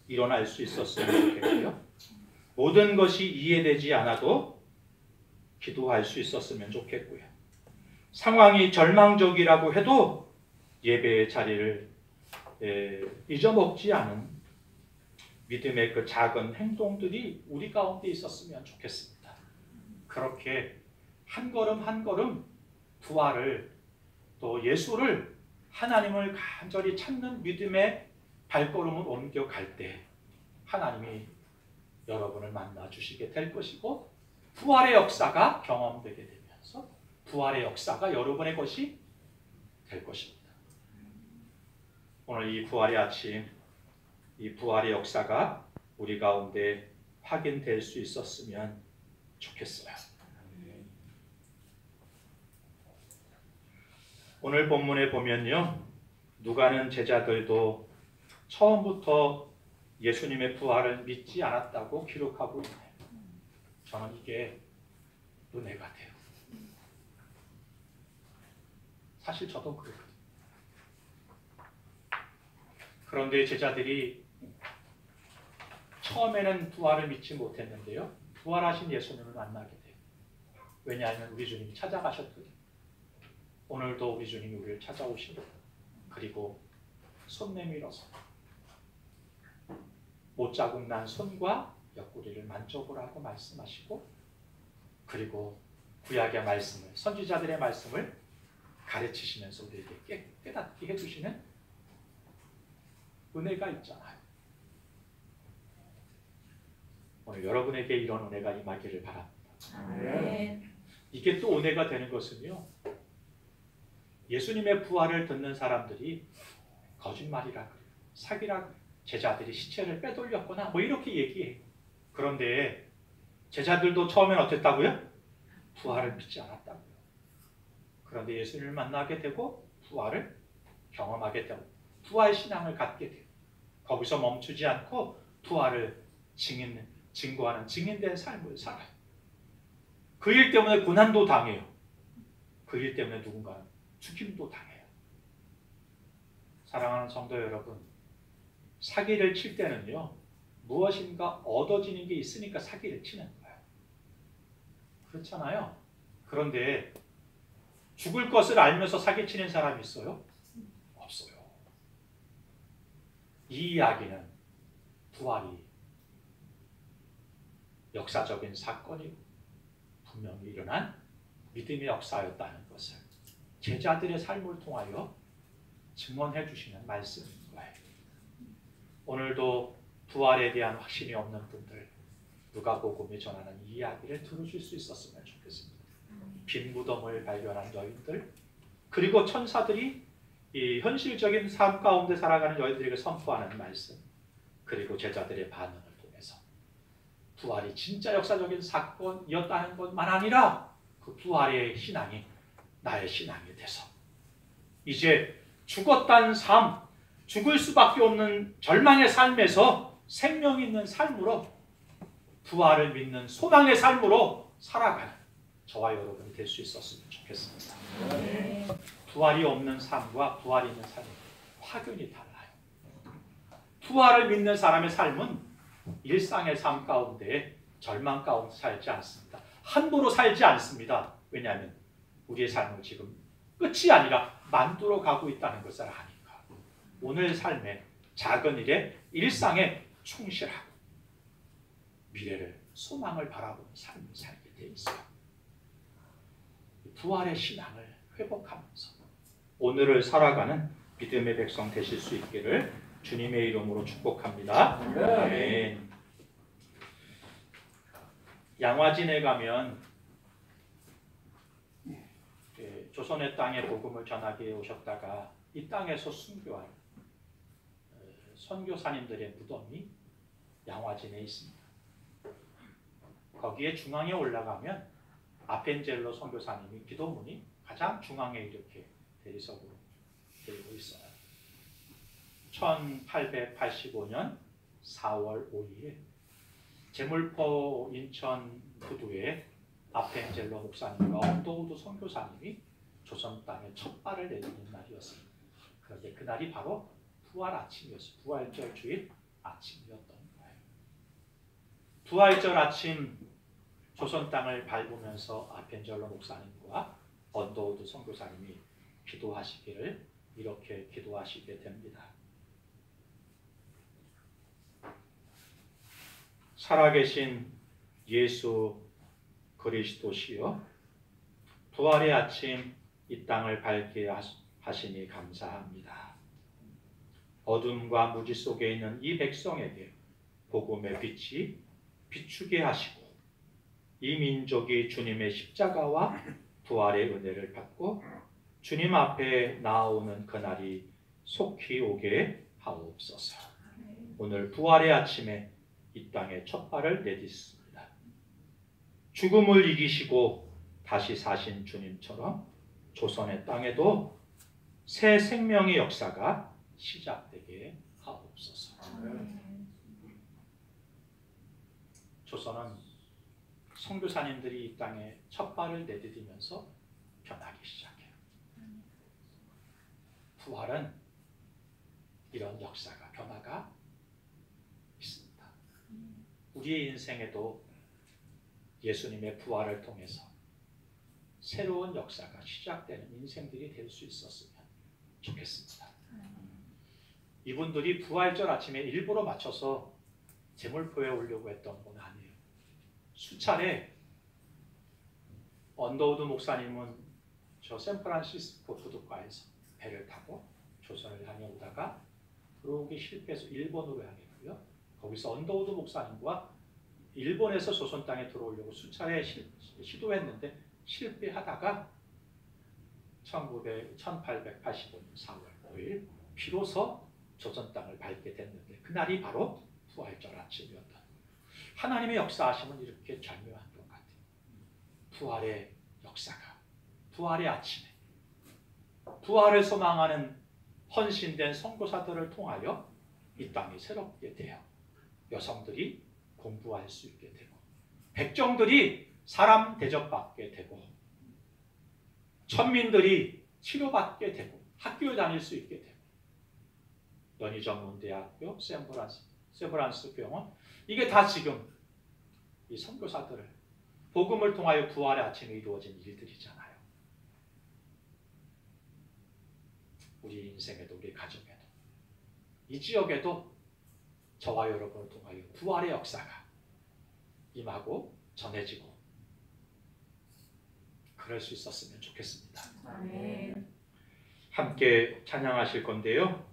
일어날 수 있었으면 좋겠고요. 모든 것이 이해되지 않아도 기도할 수 있었으면 좋겠고요. 상황이 절망적이라고 해도 예배의 자리를 잊어먹지 않은 믿음의 그 작은 행동들이 우리 가운데 있었으면 좋겠습니다. 그렇게 한 걸음 한 걸음 부활을 또 예수를 하나님을 간절히 찾는 믿음의 발걸음을 옮겨갈 때 하나님이 여러분을 만나 주시게 될 것이고 부활의 역사가 경험되게 되면서 부활의 역사가 여러분의 것이 될 것입니다. 오늘 이 부활의 아침, 이 부활의 역사가 우리 가운데 확인될 수 있었으면 좋겠어요. 오늘 본문에 보면요, 누가는 제자들도 처음부터 예수님의 부활을 믿지 않았다고 기록하고 있네요. 저는 이게 은혜가 돼요. 사실 저도 그렇거든요. 그런데 제자들이 처음에는 부활을 믿지 못했는데요, 부활하신 예수님을 만나게 돼요. 왜냐하면 우리 주님이 찾아가셨거든요. 오늘도 우리 주님이 우리를 찾아오시고 그리고 손 내밀어서 못자국 난 손과 옆구리를 만져보라고 말씀하시고 그리고 구약의 말씀을 선지자들의 말씀을 가르치시면서 우리에게 깨닫게 해주시는 은혜가 있잖아요. 오늘 여러분에게 이런 은혜가 임하기를 바랍니다. 이게 또 은혜가 되는 것은요, 예수님의 부활을 듣는 사람들이 거짓말이라 그래요. 사기라 그래요. 제자들이 시체를 빼돌렸거나 뭐 이렇게 얘기해요. 그런데 제자들도 처음엔 어땠다고요? 부활을 믿지 않았다고요. 그런데 예수님을 만나게 되고 부활을 경험하게 되고 부활 신앙을 갖게 돼요. 거기서 멈추지 않고 부활을 증거하는 증인된 삶을 살아요. 그 일 때문에 고난도 당해요. 그 일 때문에 누군가는 죽임도 당해요. 사랑하는 성도 여러분, 사기를 칠 때는요, 무엇인가 얻어지는 게 있으니까 사기를 치는 거예요. 그렇잖아요. 그런데 죽을 것을 알면서 사기치는 사람이 있어요? 없어요. 이 이야기는 부활이 역사적인 사건이고 분명히 일어난 믿음의 역사였다는 것을 제자들의 삶을 통하여 증언해 주시는 말씀인 거예요. 오늘도 부활에 대한 확신이 없는 분들, 누가복음이 전하는 이 이야기를 들으실 수 있었으면 좋겠습니다. 빈 무덤을 발견한 여인들, 그리고 천사들이 이 현실적인 삶 가운데 살아가는 여인들에게 선포하는 말씀, 그리고 제자들의 반응을 통해서 부활이 진짜 역사적인 사건이었다는 것만 아니라 그 부활의 신앙이 나의 신앙이 돼서 이제 죽었다는 삶, 죽을 수밖에 없는 절망의 삶에서 생명 있는 삶으로 부활을 믿는 소망의 삶으로 살아가는 저와 여러분이 될 수 있었으면 좋겠습니다. 부활이 없는 삶과 부활이 있는 삶은 확연히 달라요. 부활을 믿는 사람의 삶은 일상의 삶 가운데 절망 가운데 살지 않습니다. 함부로 살지 않습니다. 왜냐하면 우리의 삶은 지금 끝이 아니라 만두로 가고 있다는 것을 아니까. 오늘 삶의 작은 일에 일상에 충실하고 미래를 소망을 바라보는 삶을 살게 돼 있어요. 부활의 신앙을 회복하면서 오늘을 살아가는 믿음의 백성 되실 수 있기를 주님의 이름으로 축복합니다. 아멘. 양화진에 가면 조선의 땅에 복음을 전하기 위해 오셨다가 이 땅에서 순교한 선교사님들의 무덤이 양화진에 있습니다. 거기에 중앙에 올라가면 아펜젤로 선교사님이 기도문이 가장 중앙에 이렇게 대리석으로 되어 있어요. 1885년 4월 5일 제물포 인천 부두에 아펜젤로 목사님과 언더우드 선교사님이 조선 땅에 첫 발을 내딛는 날이었습니다. 그런데 그날이 바로 부활 아침이었어요. 부활절 주일 아침이었던 거예요. 부활절 아침 조선 땅을 밟으면서 아펜젤로 목사님과 언더우드 선교사님이 기도하시기를 이렇게 기도하시게 됩니다. 살아계신 예수 그리스도시여, 부활의 아침 이 땅을 밝게 하시니 감사합니다. 어둠과 무지 속에 있는 이 백성에게 복음의 빛이 비추게 하시고 이 민족이 주님의 십자가와 부활의 은혜를 받고 주님 앞에 나아오는 그날이 속히 오게 하옵소서. 오늘 부활의 아침에 이 땅에 첫 발을 내딛습니다. 죽음을 이기시고 다시 사신 주님처럼 조선의 땅에도 새 생명의 역사가 시작되게 하옵소서. 조선은 선교사님들이 이 땅에 첫 발을 내디디면서 변하기 시작해요. 부활은 이런 역사가, 변화가 있습니다. 우리의 인생에도 예수님의 부활을 통해서 새로운 역사가 시작되는 인생들이 될 수 있었으면 좋겠습니다. 이분들이 부활절 아침에 일부러 맞춰서 제물포에 오려고 했던 건 아니에요. 수차례 언더우드 목사님은 저 샌프란시스코 부두가에서 배를 타고 조선을 향해 오다가 들어오기 실패해서 일본으로 향해 가고요. 거기서 언더우드 목사님과 일본에서 조선 땅에 들어오려고 수차례 시도했는데 실패하다가 1885년 4월 5일 비로소 조선 땅을 밟게 됐는데 그날이 바로 부활절 아침이었다. 하나님의 역사하심은 이렇게 절묘한 것 같아요. 부활의 역사가, 부활의 아침에 부활을 소망하는 헌신된 선교사들을 통하여 이 땅이 새롭게 되어 여성들이 공부할 수 있게 되고 백정들이 사람 대접받게 되고 천민들이 치료받게 되고 학교에 다닐 수 있게 되고 연희전문대학교, 세브란스 병원, 이게 다 지금 이 선교사들을 복음을 통하여 부활의 아침에 이루어진 일들이잖아요. 우리 인생에도 우리 가정에도 이 지역에도 저와 여러분을 통하여 부활의 역사가 임하고 전해지고 그럴 수 있었으면 좋겠습니다. 아멘. 함께 찬양하실 건데요.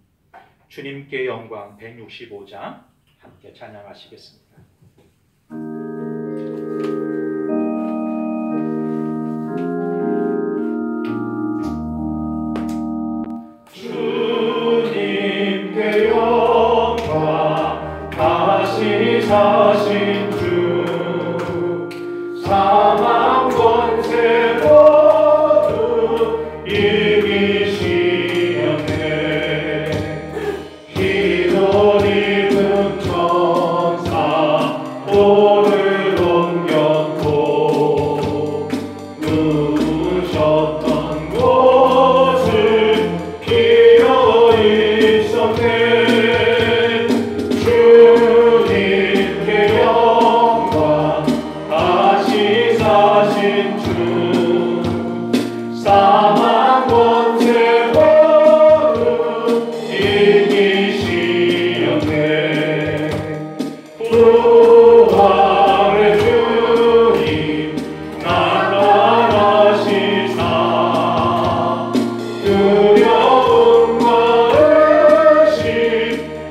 주님께 영광 165장 함께 찬양하시겠습니다. 주님께 영광 다시 사신 주 사망 권세 모두 이기시었네. 흰옷 입은 천사 돌을 옮겼고 누우셨던 곳을 비어 있었네. 주님께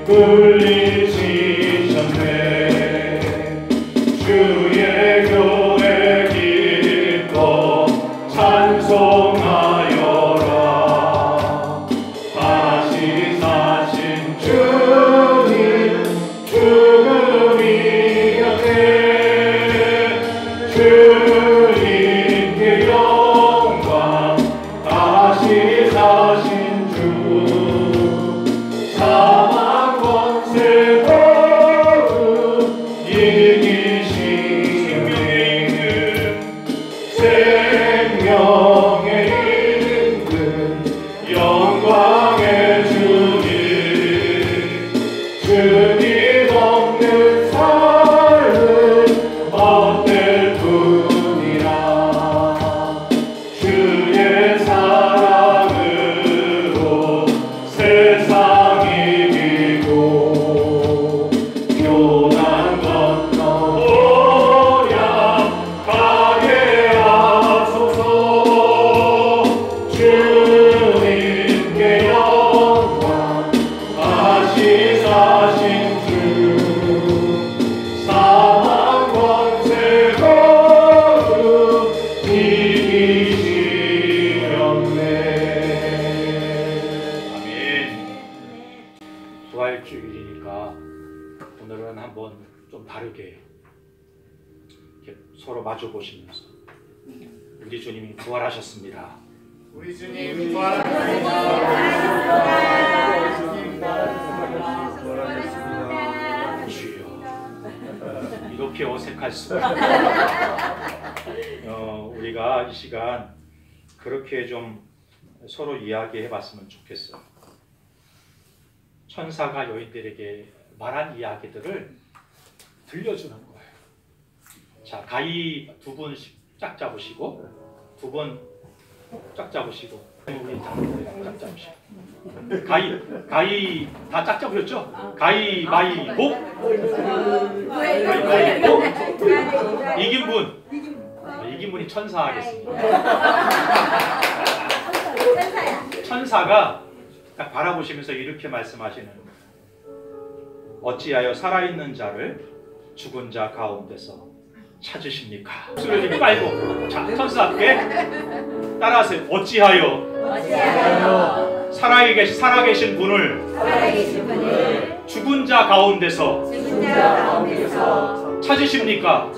울리시셨네. 주의 교회 기뻐 찬송하여라. 다시 사신 주님 죽음 이겼네. 주님께 영광. 다시 사신 주 사망 권세 거룩 이기시네. 생명의 임금 영광의 주님 주님 없는 삶은 어떨 뿐이라. 주의 사랑으로 세상 이기고 교난 건너 오야 가게 하소서. 주님께 영광. 다시 사신 주 사망 권세 거룩 이기시렸네. 아멘. 부활주일이니까 오늘은 한번 좀 다르게 이렇게 서로 마주 보시면서 우리 주님이 부활하셨습니다. 우리 주님 부활하셨습니다. 주여, 이렇게 어색할 수가. 우리가 이 시간 그렇게 좀 서로 이야기해봤으면 좋겠어요. 천사가 여인들에게 말한 이야기들을 들려주는 거예요. 자, 가위 두 분씩 짝 잡으시고, 두 분 짝 잡으시고, 우리 짝 잡으시고. 가위 다 짝 잡으셨죠? 가위바위보. 가위바위보. 이긴 분이 천사 하겠습니다. 천사가 딱 바라보시면서 이렇게 말씀하시는 거예요. 어찌하여 살아있는 자를 죽은 자 가운데서 찾으십니까? 목소리를 좀 깔고, 자, 천사 앞에 따라하세요. 어찌하여 살아계신 분을 죽은 자 가운데서 찾으십니까?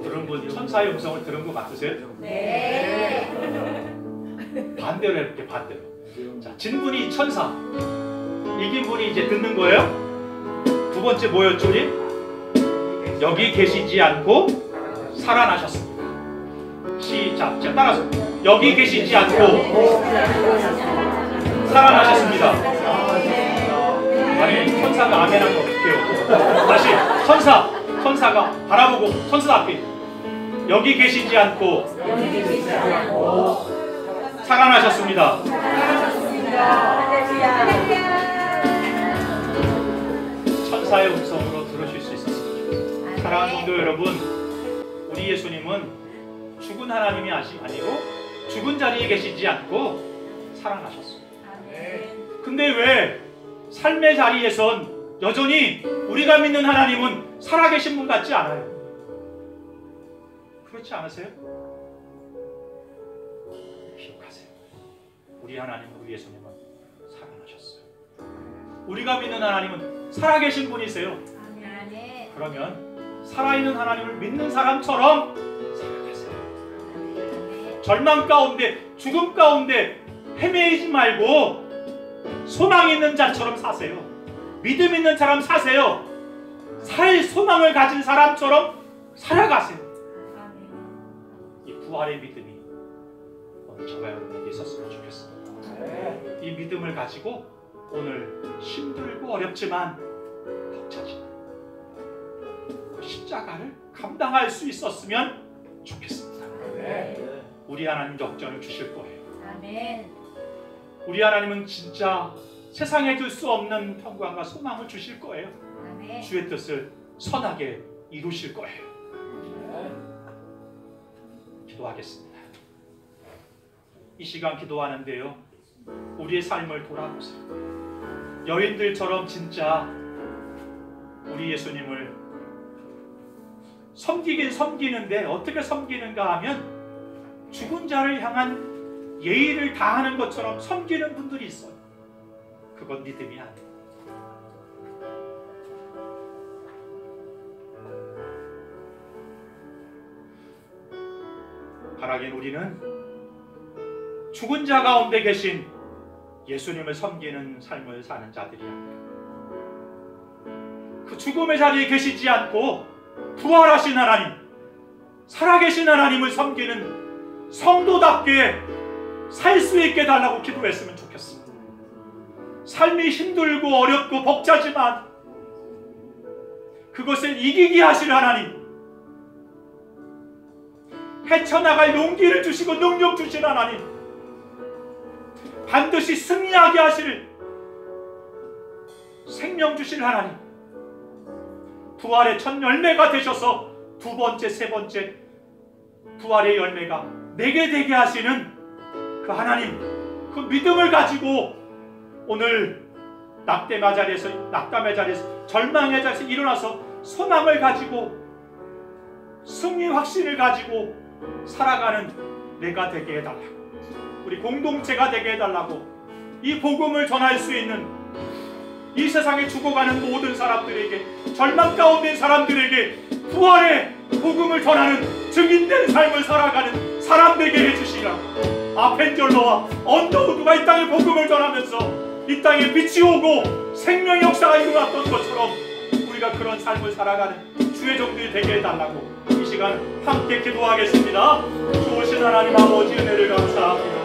들은 분, 천사의 음성을 들은 거 맞으세요? 네. 반대로 해볼게요. 반대로. 자, 진 분이 천사, 이긴 분이 이제 듣는 거예요. 두 번째 뭐였죠, 우리? 여기 계시지 않고 살아나셨습니다. 시작. 자, 따라서 여기 계시지 않고 살아나셨습니다. 아니, 천사가 아멘한 거 어떡해요? 다시 천사가 바라보고 천사 앞에 여기 계시지 않고 살아나셨습니다. 천사의 음성으로 들으실 수 있었습니다. 사랑하는 성도 여러분, 우리 예수님은 죽은 하나님이 아니고 죽은 자리에 계시지 않고 살아나셨어요. 근데 왜 삶의 자리에선 여전히 우리가 믿는 하나님은 살아계신 분 같지 않아요? 그렇지 않으세요? 기억하세요. 우리 하나님은, 우리 예수님은 살아나셨어요. 우리가 믿는 하나님은 살아계신 분이세요. 그러면 살아있는 하나님을 믿는 사람처럼 살아가세요. 절망 가운데, 죽음 가운데 헤매이지 말고 소망 있는 자처럼 사세요. 믿음 있는 사람 사세요. 살 소망을 가진 사람처럼 살아가세요. 이 부활의 믿음이 오늘 저와 여러분에게 있었으면 좋겠습니다. 이 믿음을 가지고 오늘 힘들고 어렵지만 벅차지만 십자가를 감당할 수 있었으면 좋겠습니다. 우리 하나님 역전을 주실 거예요. 우리 하나님은 진짜 세상에 줄 수 없는 평강과 소망을 주실 거예요. 주의 뜻을 선하게 이루실 거예요. 기도하겠습니다. 이 시간 기도하는데요, 우리의 삶을 돌아보세요. 여인들처럼 진짜 우리 예수님을 섬기긴 섬기는데 어떻게 섬기는가 하면 죽은 자를 향한 예의를 다하는 것처럼 섬기는 분들이 있어요. 그건 믿음이 아니에요. 바라긴 우리는 죽은 자 가운데 계신 예수님을 섬기는 삶을 사는 자들이야. 그 죽음의 자리에 계시지 않고 부활하신 하나님, 살아계신 하나님을 섬기는 성도답게 살 수 있게 달라고 기도했으면 좋겠습니다. 삶이 힘들고 어렵고 벅차지만 그것을 이기게 하실 하나님, 헤쳐나갈 용기를 주시고 능력 주신 하나님, 반드시 승리하게 하실 생명 주실 하나님, 부활의 첫 열매가 되셔서 두 번째, 세 번째 부활의 열매가 내게 되게 하시는 그 하나님, 그 믿음을 가지고 오늘 낙담의 자리에서 절망의 자리에서 일어나서 소망을 가지고 승리 확신을 가지고 살아가는 내가 되게 해달라고, 우리 공동체가 되게 해달라고, 이 복음을 전할 수 있는 이 세상에 죽어가는 모든 사람들에게, 절망 가운데 있는 사람들에게 부활의 복음을 전하는 증인된 삶을 살아가는 사람 되게 해주시라고. 아펜젤러와 언더우드가 이 땅에 복음을 전하면서 이 땅에 빛이 오고 생명의 역사가 일어났던 것처럼 우리가 그런 삶을 살아가는 주의 종들이 되게 해달라고 이 시간 함께 기도하겠습니다. 주오신 하나님 아버지, 은혜를 감사합니다.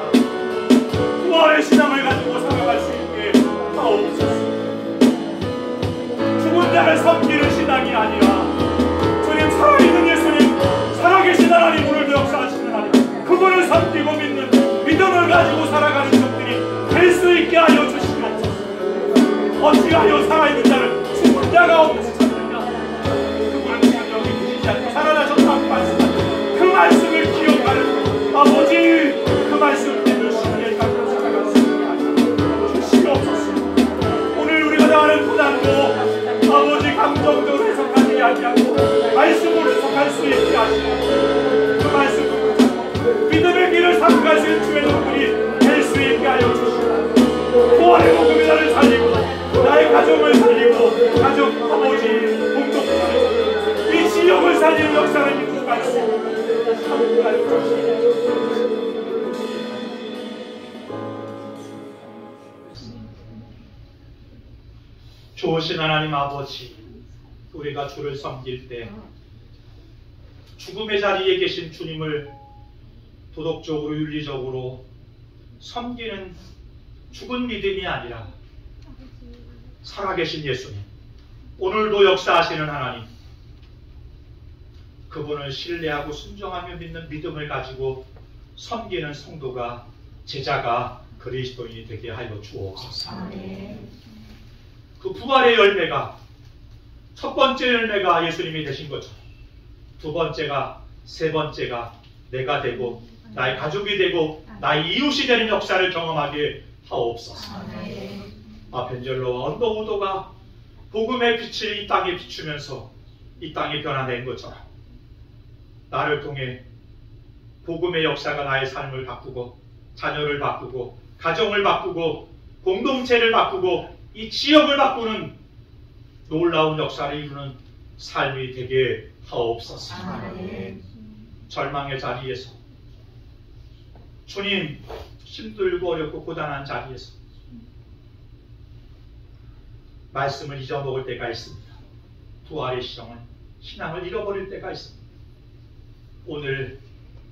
부활의 신앙을 가지고 살아갈 수 있게 하옵소서. 죽은 자를 섬기는 신앙이 아니라 주님, 살아있는 예수님, 살아계신 하나님, 오늘도 역사하시는 하나님, 그분을 섬기고 믿는 믿음을 가지고 살아가는 종들이 될 수 있게 하여 주시옵소서. 어찌하여 살아있는 자를 죽은 자 가운데서 찾느냐? 그분은 지금 여기 계시지 않고 살아나셨다고 말씀하시는 그 말씀을 기억하는 아버지, 그 말씀을 믿는 시간에 갖고 살아갈 수 있게 하여 주시옵소서. 오늘 우리가 당하는 고난도 아버지 감정적으로 해석하지 아니하고 말씀으로 해석할 수 있게 하시고, 그 말씀으로 믿음의 길을 삼가시는 주의 종들이 될 수 있게 하여 주시고, 부활의 복음의 나를 살리고 나의 가정을 살리고 가족 아버지 공동체를 이 지역을 살리는 역사를 이루어갈 수 있게 하여 주시고, 좋으신 하나님 아버지, 우리가 주를 섬길 때 죽음의 자리에 계신 주님을 도덕적으로 윤리적으로 섬기는 죽은 믿음이 아니라 살아계신 예수님, 오늘도 역사하시는 하나님, 그분을 신뢰하고 순종하며 믿는 믿음을 가지고 섬기는 성도가, 제자가, 그리스도인이 되게 하여 주옵소서. 그 부활의 열매가, 첫 번째 열매가 예수님이 되신 것처럼 두 번째가, 세 번째가 내가 되고 나의 가족이 되고 나의 이웃이 되는 역사를 경험하게 하옵소서. 아펜젤러와 언더우드가 복음의 빛을 이 땅에 비추면서 이 땅이 변화된 것처럼 나를 통해 복음의 역사가 나의 삶을 바꾸고 자녀를 바꾸고 가정을 바꾸고 공동체를 바꾸고 이 지역을 바꾸는 놀라운 역사를 이루는 삶이 되게 하옵소서. 절망의 자리에서, 주님, 힘들고 어렵고 고단한 자리에서 말씀을 잊어먹을 때가 있습니다. 부활의 신앙을 잃어버릴 때가 있습니다. 오늘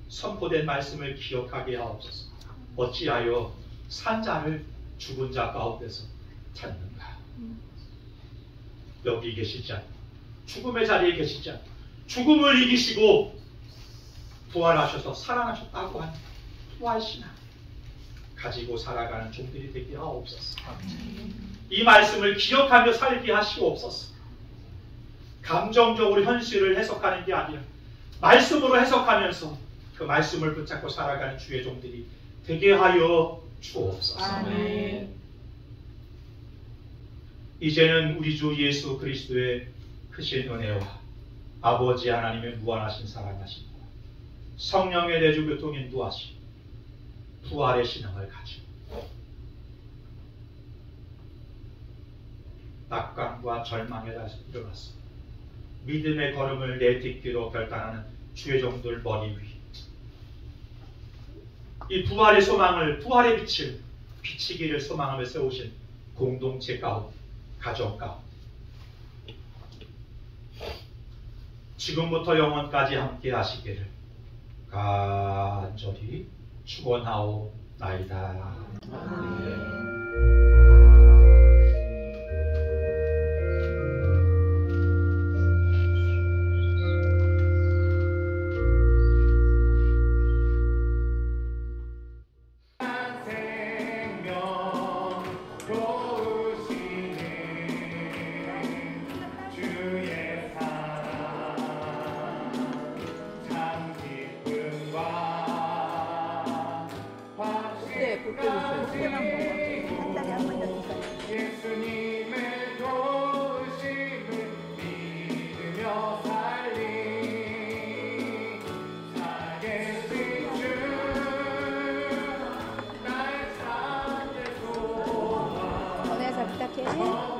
선포된 말씀을 기억하게 하옵소서. 어찌하여 산 자를 죽은 자 가운데서 찾는가? 여기 계시지 않고 죽음의 자리에 계시지 않고 죽음을 이기시고 부활하셔서 살아나셨다고 하는 부활신앙 가지고 살아가는 종들이 되게 하옵소서. 이 말씀을 기억하며 살게 하시옵소서. 감정적으로 현실을 해석하는 게 아니라 말씀으로 해석하면서 그 말씀을 붙잡고 살아가는 주의 종들이 되게 하여 주옵소서. 아멘. 이제는 우리 주 예수 그리스도의 크신 은혜와 아버지 하나님의 무한하신 사랑하심과 성령의 내주 교통 인도하심 부활의 신앙을 가지고 낙관과 절망에 다시 일어났어 믿음의 걸음을 내딛기로 결단하는 주의 종들 머리 위 이 부활의 소망을 부활의 빛을 비치기를 소망하며 세우신 공동체 가운데 가정 가운데 지금부터 영원까지 함께 하시기를 간절히 축원하오나이다. 아멘. 예수님의 도우심을 믿으며 살리 살계신 주날 삶의 소망 전화해서 부탁해.